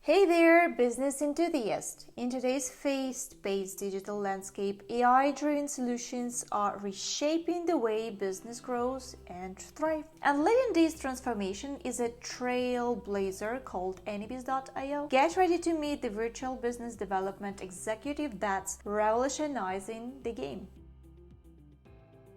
Hey there, business enthusiast! In today's fast-paced digital landscape, AI-driven solutions are reshaping the way business grows and thrives. And leading this transformation is a trailblazer called AnyBiz.io. Get ready to meet the virtual business development executive that's revolutionizing the game.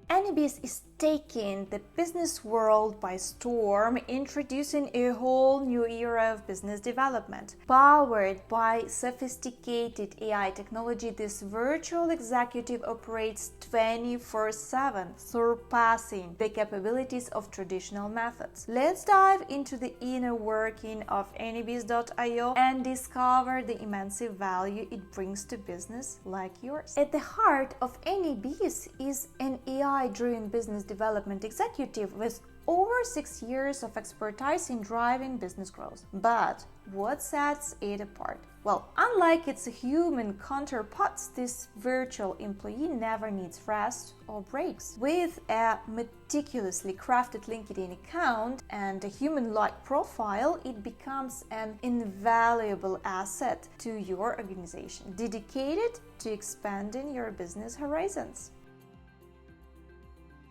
AnyBiz is taking the business world by storm, introducing a whole new era of business development. Powered by sophisticated AI technology, this virtual executive operates 24/7, surpassing the capabilities of traditional methods. Let's dive into the inner working of AnyBiz.io and discover the immense value it brings to business like yours. At the heart of AnyBiz is an AI-driven business development executive with over 6 years of expertise in driving business growth. But what sets it apart? Well, unlike its human counterparts, this virtual employee never needs rest or breaks. With a meticulously crafted LinkedIn account and a human-like profile, it becomes an invaluable asset to your organization, dedicated to expanding your business horizons.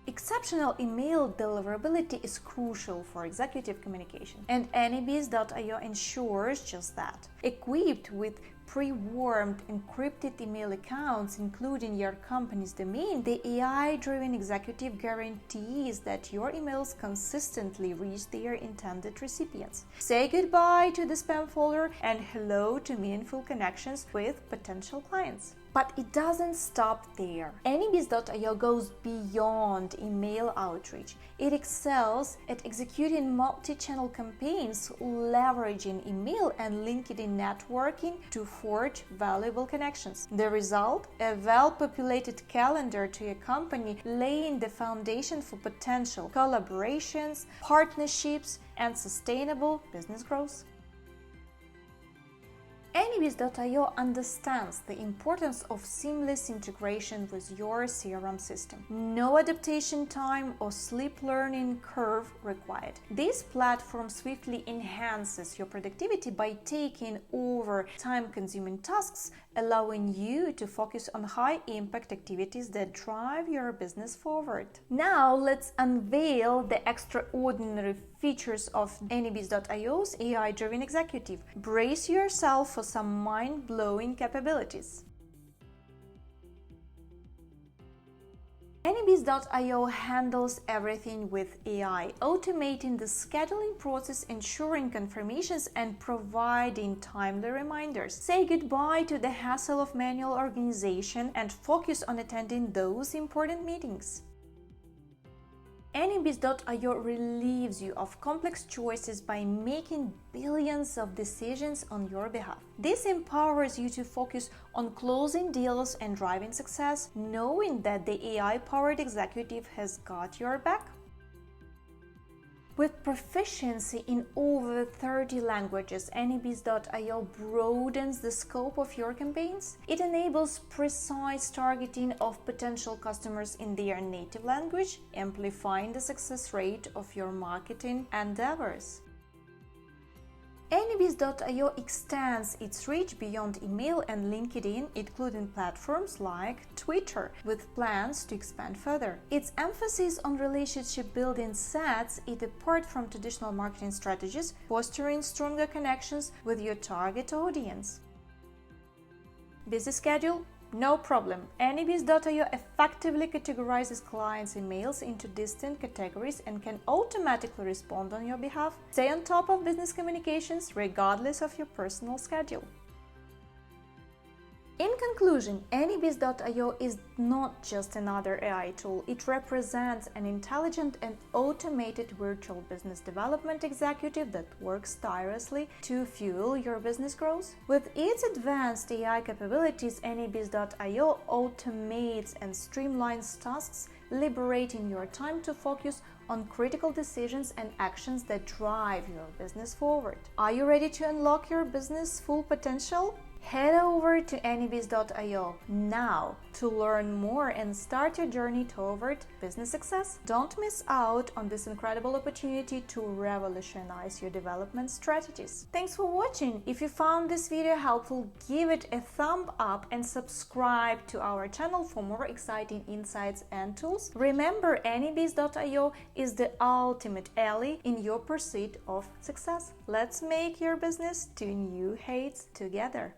Exceptional email deliverability is crucial for executive communication, and AnyBiz.io ensures just that. Equipped with pre-warmed encrypted email accounts, including your company's domain, the AI-driven executive guarantees that your emails consistently reach their intended recipients. Say goodbye to the spam folder and hello to meaningful connections with potential clients. But it doesn't stop there. AnyBiz.io goes beyond email outreach. It excels at executing multi-channel campaigns, leveraging email and LinkedIn networking to forge valuable connections. The result? A well-populated calendar to your company, laying the foundation for potential collaborations, partnerships, and sustainable business growth. AnyBiz.io understands the importance of seamless integration with your CRM system. No adaptation time or steep learning curve required. This platform swiftly enhances your productivity by taking over time-consuming tasks, allowing you to focus on high-impact activities that drive your business forward. Now let's unveil the extraordinary features of AnyBiz.io's AI-driven executive. Brace yourself for some mind-blowing capabilities. AnyBiz.io handles everything with AI, automating the scheduling process, ensuring confirmations, and providing timely reminders. Say goodbye to the hassle of manual organization and focus on attending those important meetings. AnyBiz.io relieves you of complex choices by making billions of decisions on your behalf. This empowers you to focus on closing deals and driving success, knowing that the AI-powered executive has got your back. With proficiency in over 30 languages, AnyBiz.io broadens the scope of your campaigns. It enables precise targeting of potential customers in their native language, amplifying the success rate of your marketing endeavors. AnyBiz.io extends its reach beyond email and LinkedIn, including platforms like Twitter, with plans to expand further. Its emphasis on relationship building sets it apart from traditional marketing strategies, fostering stronger connections with your target audience. Busy schedule? No problem. AnyBiz.io effectively categorizes clients' emails into distinct categories and can automatically respond on your behalf. Stay on top of business communications regardless of your personal schedule. In conclusion, AnyBiz.io is not just another AI tool. It represents an intelligent and automated virtual business development executive that works tirelessly to fuel your business growth. With its advanced AI capabilities, AnyBiz.io automates and streamlines tasks, liberating your time to focus on critical decisions and actions that drive your business forward. Are you ready to unlock your business' full potential? Head over to AnyBiz.io now to learn more and start your journey toward business success. Don't miss out on this incredible opportunity to revolutionize your development strategies. Thanks for watching. If you found this video helpful, give it a thumb up and subscribe to our channel for more exciting insights and tools. Remember, AnyBiz.io is the ultimate ally in your pursuit of success. Let's make your business to new heights together.